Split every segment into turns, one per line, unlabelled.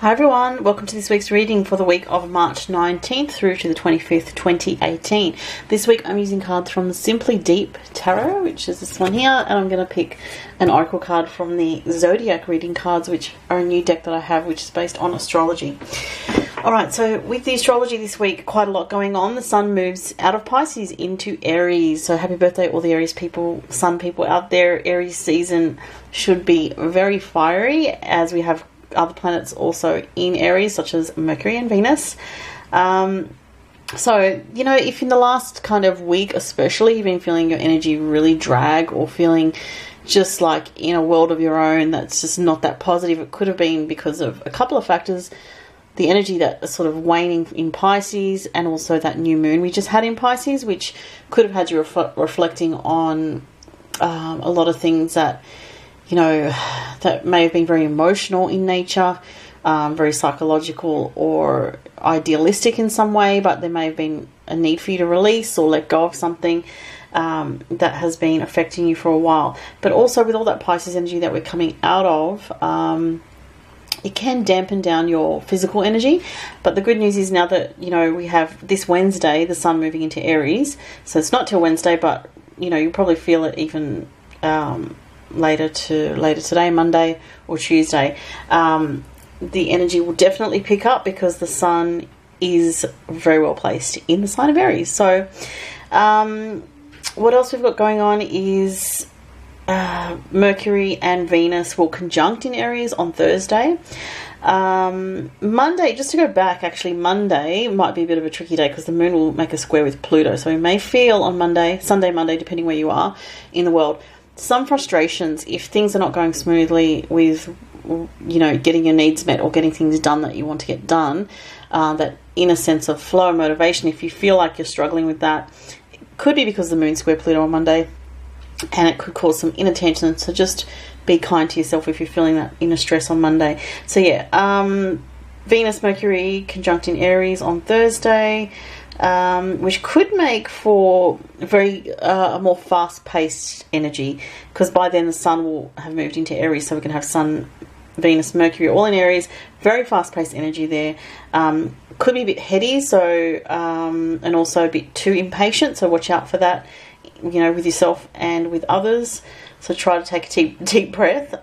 Hi everyone, welcome to this week's reading for the week of March 19th through to the 25th, 2018. This week I'm using cards from the Simply Deep Tarot, which is this one here, and I'm going to pick an oracle card from the Zodiac reading cards, which are a new deck that I have, which is based on astrology. Alright, so with the astrology this week, quite a lot going on. The sun moves out of Pisces into Aries, so happy birthday all the Aries people, sun people out there. Aries season should be very fiery, as we have other planets also in Aries, such as Mercury and Venus. So, you know, if in the last kind of week especially you've been feeling your energy really drag, or feeling just like in a world of your own that's just not that positive, it could have been because of a couple of factors. The energy that is sort of waning in Pisces, and also that new moon we just had in Pisces, which could have had you reflecting on a lot of things that, you know, that may have been very emotional in nature, very psychological or idealistic in some way, but there may have been a need for you to release or let go of something that has been affecting you for a while. But also with all that Pisces energy that we're coming out of, it can dampen down your physical energy. But the good news is now that, you know, we have this Wednesday, the sun moving into Aries, so it's not till Wednesday, but, you know, you'll probably feel it even later today, Monday or Tuesday. The energy will definitely pick up because the sun is very well placed in the sign of Aries. So what else we've got going on is Mercury and Venus will conjunct in Aries on Thursday. Monday, just to go back, actually Monday might be a bit of a tricky day because the moon will make a square with Pluto, so we may feel on Monday, Sunday, Monday, depending where you are in the world, some frustrations if things are not going smoothly with, you know, getting your needs met or getting things done that you want to get done. That inner sense of flow and motivation, if you feel like you're struggling with that, it could be because the moon square Pluto on Monday, and it could cause some inner tension. So just be kind to yourself if you're feeling that inner stress on Monday. So yeah, Venus Mercury conjunct in Aries on Thursday, which could make for a more fast-paced energy, because by then the sun will have moved into Aries, so we can have Sun, Venus, Mercury all in Aries. Very fast-paced energy there. Could be a bit heady, so and also a bit too impatient, so watch out for that, you know, with yourself and with others. So try to take a deep breath.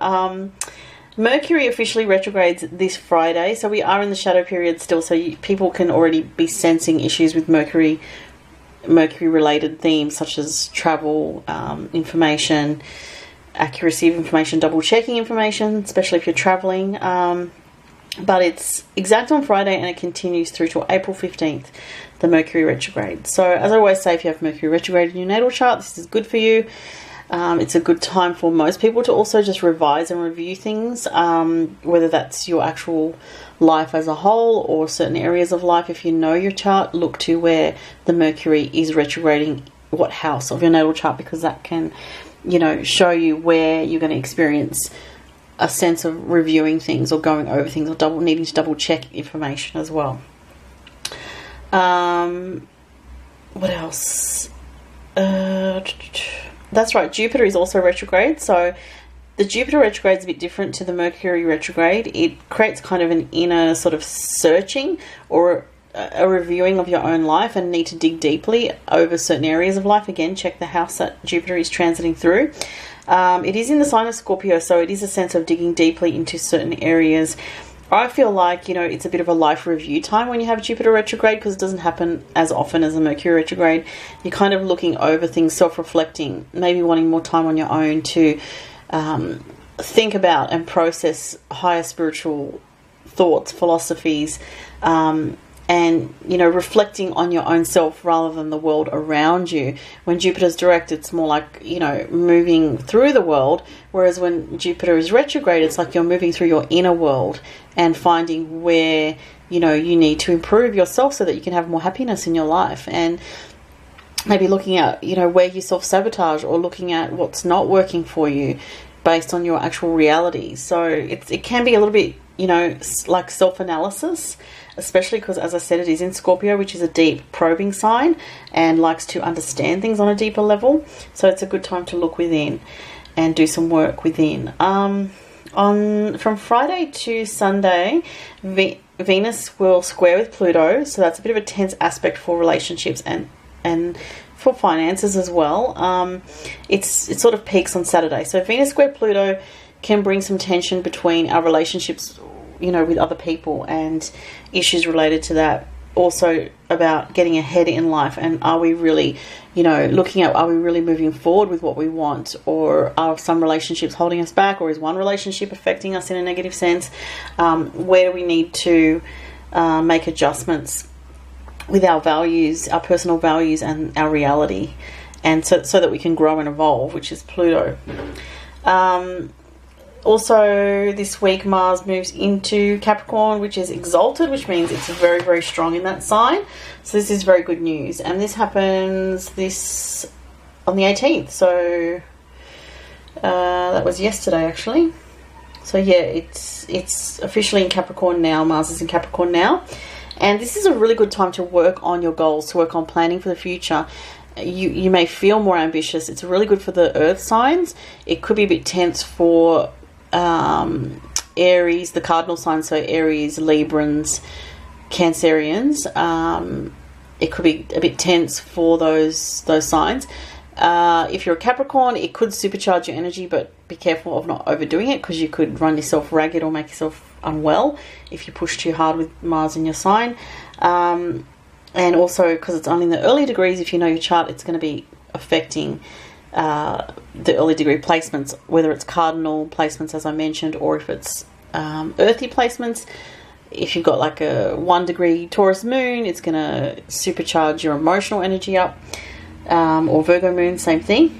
Mercury officially retrogrades this Friday, so we are in the shadow period still, so people can already be sensing issues with Mercury related themes such as travel, information, accuracy of information, double checking information, especially if you're traveling. But it's exact on Friday, and it continues through till April 15th, the Mercury retrograde. So as I always say, if you have Mercury retrograde in your natal chart, this is good for you. It's a good time for most people to also just revise and review things, whether that's your actual life as a whole or certain areas of life. If you know your chart, look to where the Mercury is retrograding, what house of your natal chart, because that can, you know, show you where you're going to experience a sense of reviewing things or going over things or needing to double check information as well. What else? That's right, Jupiter is also retrograde. So the Jupiter retrograde is a bit different to the Mercury retrograde. It creates kind of an inner sort of searching or a reviewing of your own life, and need to dig deeply over certain areas of life. Again, check the house that Jupiter is transiting through. It is in the sign of Scorpio, so it is a sense of digging deeply into certain areas. I feel like, you know, it's a bit of a life review time when you have Jupiter retrograde, because it doesn't happen as often as a Mercury retrograde. You're kind of looking over things, self-reflecting, maybe wanting more time on your own to think about and process higher spiritual thoughts, philosophies, and, you know, reflecting on your own self rather than the world around you. When Jupiter's direct, it's more like, you know, moving through the world, whereas when Jupiter is retrograde, it's like you're moving through your inner world and finding where, you know, you need to improve yourself so that you can have more happiness in your life, and maybe looking at, you know, where you self-sabotage, or looking at what's not working for you based on your actual reality. So it can be a little bit, you know, like self-analysis, especially because, as I said, it is in Scorpio, which is a deep probing sign and likes to understand things on a deeper level. So it's a good time to look within and do some work within. From Friday to Sunday, Venus will square with Pluto, so that's a bit of a tense aspect for relationships and for finances as well. It sort of peaks on Saturday. So Venus square Pluto can bring some tension between our relationships, you know, with other people and issues related to that. Also about getting ahead in life, and are we really, you know, looking at, are we really moving forward with what we want, or are some relationships holding us back, or is one relationship affecting us in a negative sense? Where do we need to make adjustments with our values, our personal values and our reality, and so that we can grow and evolve, which is Pluto. Also, this week, Mars moves into Capricorn, which is exalted, which means it's very, very strong in that sign. So this is very good news. And this happens on the 18th. So that was yesterday, actually. So yeah, it's officially in Capricorn now. Mars is in Capricorn now. And this is a really good time to work on your goals, to work on planning for the future. You may feel more ambitious. It's really good for the earth signs. It could be a bit tense for Aries, the cardinal signs, so Aries, Librans, Cancerians. It could be a bit tense for those signs. If you're a Capricorn, it could supercharge your energy, but be careful of not overdoing it, because you could run yourself ragged or make yourself unwell if you push too hard with Mars in your sign. And also, because it's only in the early degrees, if you know your chart, it's going to be affecting the early degree placements, whether it's cardinal placements, as I mentioned, or if it's earthy placements. If you've got like a 1 degree Taurus moon, it's going to supercharge your emotional energy up, or Virgo moon, same thing.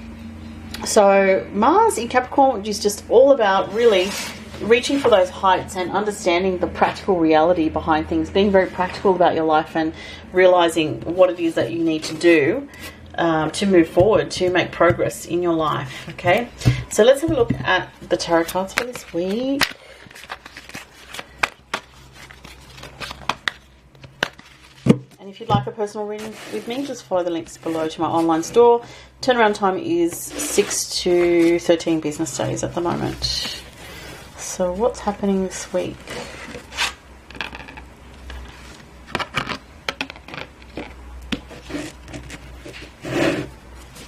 So Mars in Capricorn is just all about really reaching for those heights and understanding the practical reality behind things, being very practical about your life and realizing what it is that you need to do to move forward, to make progress in your life. Okay, so let's have a look at the tarot cards for this week. And if you'd like a personal reading with me, just follow the links below to my online store. Turnaround time is 6 to 13 business days at the moment. So what's happening this week?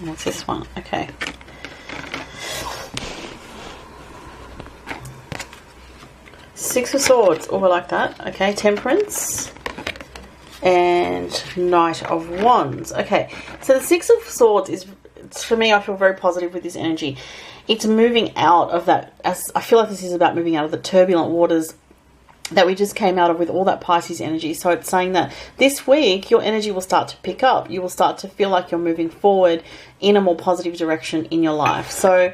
What's this one? Okay. Six of Swords. Oh, I like that. Okay, Temperance. And Knight of Wands. Okay, so the Six of Swords is, for me, I feel very positive with this energy. It's moving out of that, as I feel like this is about moving out of the turbulent waters that we just came out of with all that Pisces energy. So it's saying that this week your energy will start to pick up. You will start to feel like you're moving forward in a more positive direction in your life. So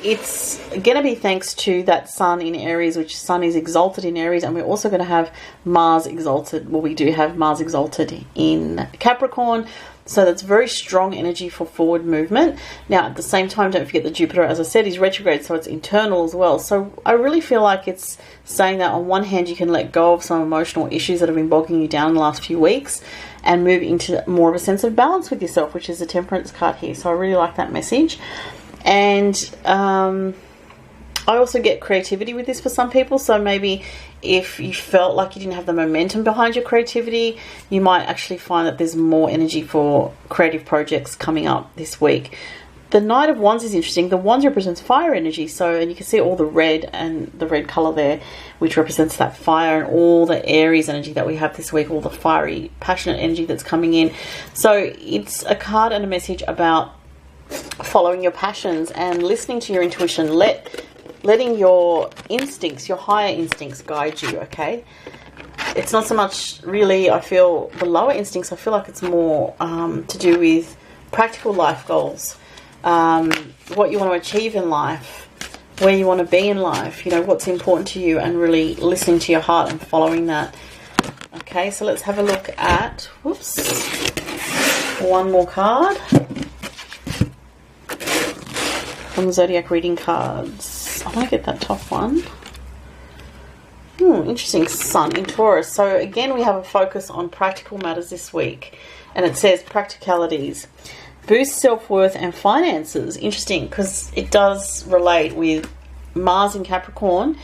it's going to be thanks to that Sun in Aries, which Sun is exalted in Aries, and we're also going to have Mars exalted. Well, we do have Mars exalted in Capricorn. So that's very strong energy for forward movement. Now, at the same time, don't forget that Jupiter, as I said, is retrograde, so it's internal as well. So I really feel like it's saying that on one hand, you can let go of some emotional issues that have been bogging you down in the last few weeks and move into more of a sense of balance with yourself, which is the Temperance card here. So I really like that message. And I also get creativity with this for some people. So maybe if you felt like you didn't have the momentum behind your creativity, you might actually find that there's more energy for creative projects coming up this week. The Knight of Wands is interesting. The Wands represents fire energy. So, and you can see all the red and the red color there, which represents that fire, and all the Aries energy that we have this week, all the fiery, passionate energy that's coming in. So it's a card and a message about following your passions and listening to your intuition, letting your instincts, your higher instincts, guide you. Okay, it's not so much really, I feel, the lower instincts. I feel like it's more to do with practical life goals, what you want to achieve in life, where you want to be in life, you know, what's important to you, and really listening to your heart and following that. Okay, so let's have a look at, one more card from the Zodiac reading cards. I want to get that top one. Interesting. Sun in Taurus. So again, we have a focus on practical matters this week. And it says practicalities. Boost self-worth and finances. Interesting, because it does relate with Mars in Capricorn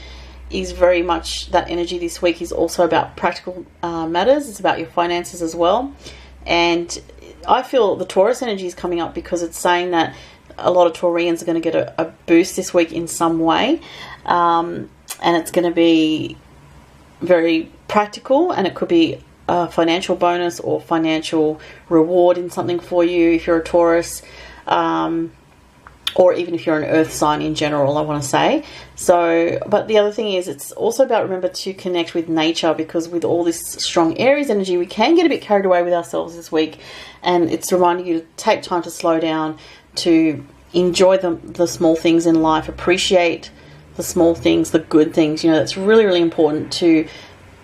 is very much, that energy this week is also about practical matters. It's about your finances as well. And I feel the Taurus energy is coming up because it's saying that a lot of Taurians are going to get a boost this week in some way. And it's going to be very practical, and it could be a financial bonus or financial reward in something for you if you're a Taurus, or even if you're an earth sign in general, I want to say. So, but the other thing is, it's also about, remember to connect with nature, because with all this strong Aries energy, we can get a bit carried away with ourselves this week, and it's reminding you to take time to slow down, to enjoy the small things in life, appreciate the small things, the good things. You know, it's really, really important to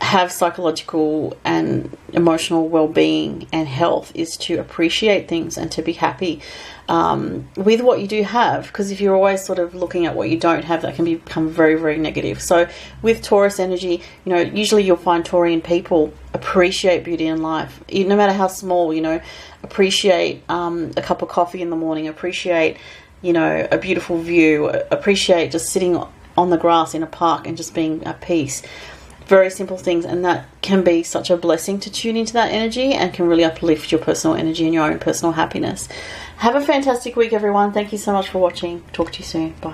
have psychological and emotional well-being and health, is to appreciate things and to be happy with what you do have, because if you're always sort of looking at what you don't have, that can become very, very negative. So with Taurus energy, you know, usually you'll find Taurian people appreciate beauty in life, no matter how small. You know, appreciate a cup of coffee in the morning, appreciate, you know, a beautiful view, appreciate just sitting on the grass in a park and just being at peace. Very simple things, and that can be such a blessing to tune into that energy, and can really uplift your personal energy and your own personal happiness. Have a fantastic week, everyone. Thank you so much for watching. Talk to you soon. Bye.